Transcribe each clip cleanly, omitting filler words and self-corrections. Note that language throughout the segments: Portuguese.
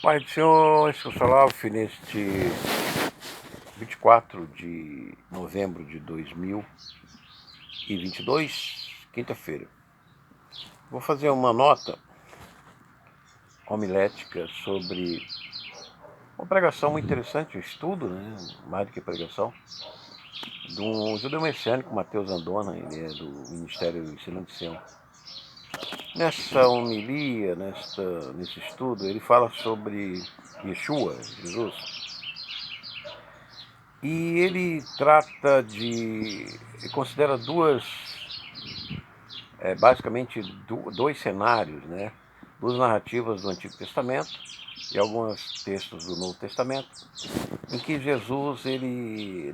Pai do Senhor, Esco Salve, neste 24 de novembro de 2022, quinta-feira. Vou fazer uma nota homilética sobre uma pregação muito interessante, um estudo, mais do que pregação, de um judeu messiânico, Mateus Andona, ele é do Ministério Ensino de Sião. Nessa homilia, nesse estudo, ele fala sobre Yeshua, Jesus. E ele considera basicamente dois cenários, duas narrativas do Antigo Testamento e alguns textos do Novo Testamento, em que Jesus,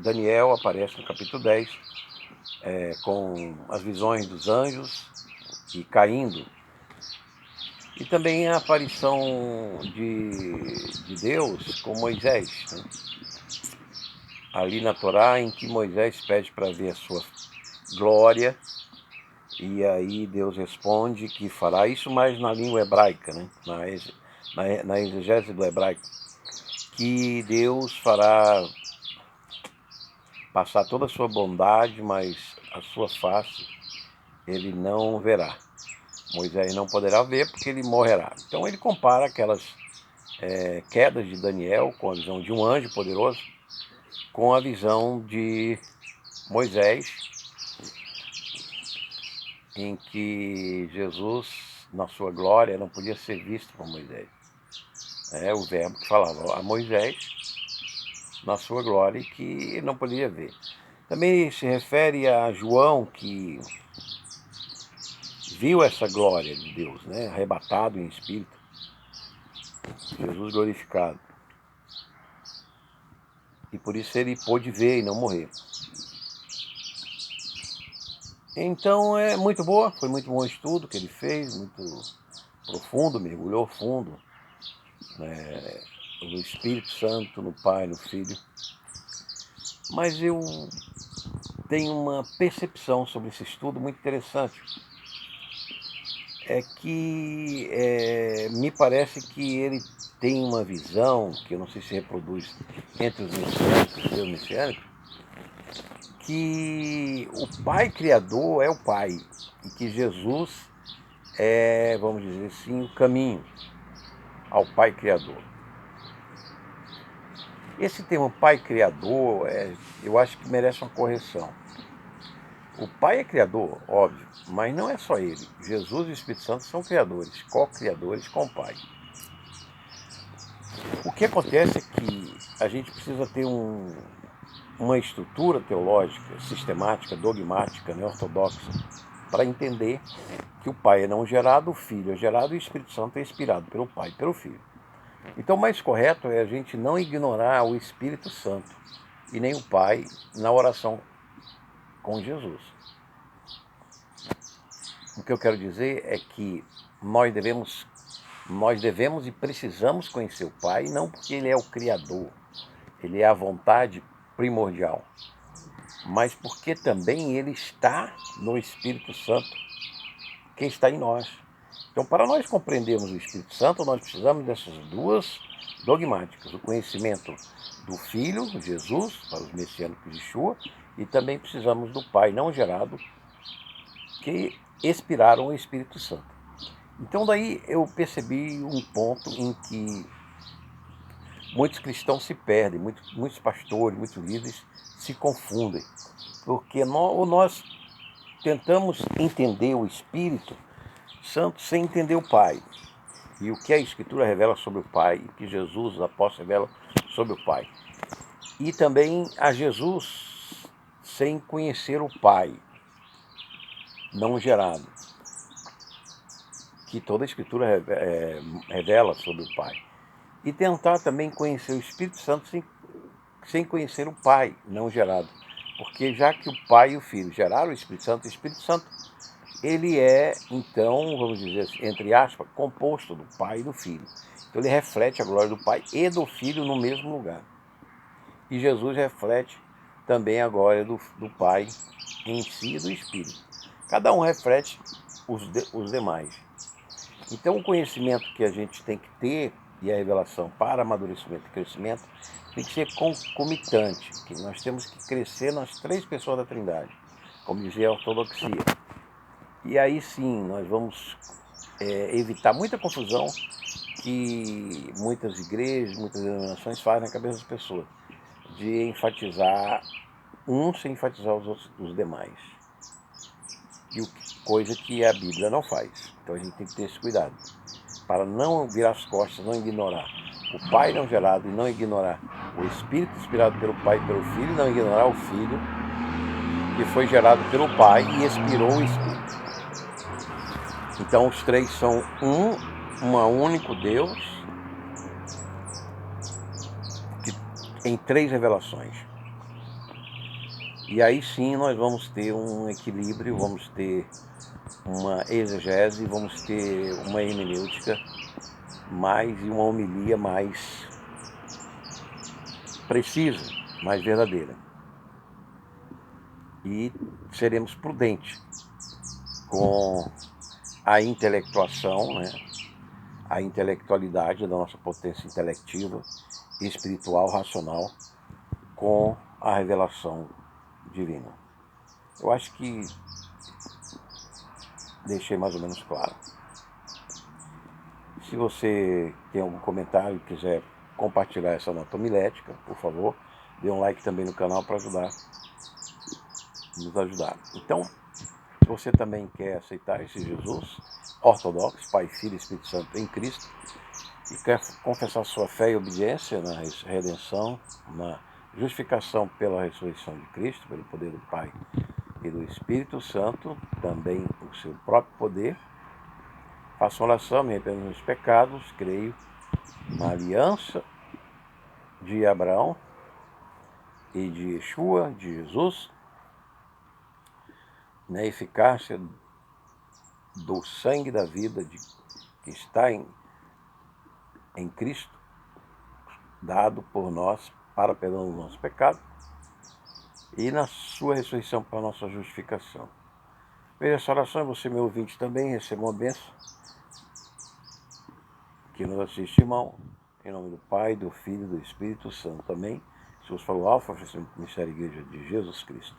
Daniel aparece no capítulo 10, com as visões dos anjos e caindo, e também a aparição de Deus com Moisés, ali na Torá, em que Moisés pede para ver a sua glória, e aí Deus responde que fará isso, mais na língua hebraica, na exegese do hebraico, que Deus fará passar toda a sua bondade, mas a sua face ele não verá. Moisés não poderá ver porque ele morrerá. Então ele compara aquelas quedas de Daniel com a visão de um anjo poderoso com a visão de Moisés, em que Jesus, na sua glória, não podia ser visto por Moisés. É o verbo que falava a Moisés, na sua glória, e que ele não podia ver. Também se refere a João, que viu essa glória de Deus, arrebatado em espírito, Jesus glorificado. E por isso ele pôde ver e não morrer. Então é muito boa, foi muito bom o estudo que ele fez, muito profundo, mergulhou fundo no Espírito Santo, no Pai, no Filho. Mas eu tenho uma percepção sobre esse estudo muito interessante. É que me parece que ele tem uma visão, que eu não sei se reproduz entre os messiânicos, os judeus messiânicos, que o Pai Criador é o Pai, e que Jesus é, vamos dizer assim, o caminho ao Pai Criador. Esse termo Pai Criador, eu acho que merece uma correção. O Pai é criador, óbvio, mas não é só ele. Jesus e o Espírito Santo são criadores, co-criadores com o Pai. O que acontece é que a gente precisa ter uma estrutura teológica, sistemática, dogmática, ortodoxa, para entender que o Pai é não gerado, o Filho é gerado e o Espírito Santo é inspirado pelo Pai e pelo Filho. Então o mais correto é a gente não ignorar o Espírito Santo e nem o Pai na oração com Jesus. O que eu quero dizer é que nós devemos e precisamos conhecer o Pai, não porque ele é o Criador, ele é a vontade primordial, mas porque também ele está no Espírito Santo, que está em nós. Então, para nós compreendermos o Espírito Santo, nós precisamos dessas duas dogmáticas: o conhecimento do Filho, Jesus, para os messiânicos de Yeshua, e também precisamos do Pai não gerado, que expiraram o Espírito Santo. Então daí eu percebi um ponto em que muitos cristãos se perdem, muitos pastores, muitos líderes se confundem, porque nós tentamos entender o Espírito Santo sem entender o Pai, e o que a Escritura revela sobre o Pai, e que Jesus, os apóstolos, revela sobre o Pai, e também a Jesus sem conhecer o Pai não gerado, que toda a Escritura revela sobre o Pai. E tentar também conhecer o Espírito Santo sem conhecer o Pai não gerado. Porque já que o Pai e o Filho geraram o Espírito Santo, ele é, então, vamos dizer assim, entre aspas, composto do Pai e do Filho. Então ele reflete a glória do Pai e do Filho no mesmo lugar. E Jesus reflete também a glória do Pai em si e do Espírito. Cada um reflete os demais. Então o conhecimento que a gente tem que ter e a revelação para amadurecimento e crescimento tem que ser concomitante, que nós temos que crescer nas três pessoas da Trindade, como dizia a ortodoxia. E aí sim nós vamos evitar muita confusão que muitas igrejas, muitas denominações fazem na cabeça das pessoas, de enfatizar um sem enfatizar os demais. Coisa que a Bíblia não faz. Então a gente tem que ter esse cuidado, para não virar as costas, não ignorar o Pai não gerado e não ignorar o Espírito inspirado pelo Pai e pelo Filho, e não ignorar o Filho que foi gerado pelo Pai e expirou o Espírito. Então os três são um único Deus em três revelações. E aí sim nós vamos ter um equilíbrio, vamos ter uma exegese, vamos ter uma hermenêutica e uma homilia mais precisa, mais verdadeira. E seremos prudentes com a intelectuação, né? A intelectualidade da nossa potência intelectiva, espiritual, racional, com a revelação divina. Eu acho que deixei mais ou menos claro. Se você tem algum comentário e quiser compartilhar essa nota homilética, por favor, dê um like também no canal para nos ajudar. Então, se você também quer aceitar esse Jesus ortodoxo, Pai, Filho e Espírito Santo em Cristo, e quer confessar sua fé e obediência na redenção, na justificação pela ressurreição de Cristo, pelo poder do Pai e do Espírito Santo, também o seu próprio poder, faça oração, me arrependo dos pecados, creio na aliança de Abraão e de Yeshua, de Jesus, na eficácia do sangue da vida que está em Cristo, dado por nós para perdão do nosso pecado, e na sua ressurreição para a nossa justificação. Veja essa oração, você, meu ouvinte, também receba uma bênção, que nos assiste, irmão, em nome do Pai, do Filho e do Espírito Santo. Também, se você falou Alfa, Ministério Igreja de Jesus Cristo.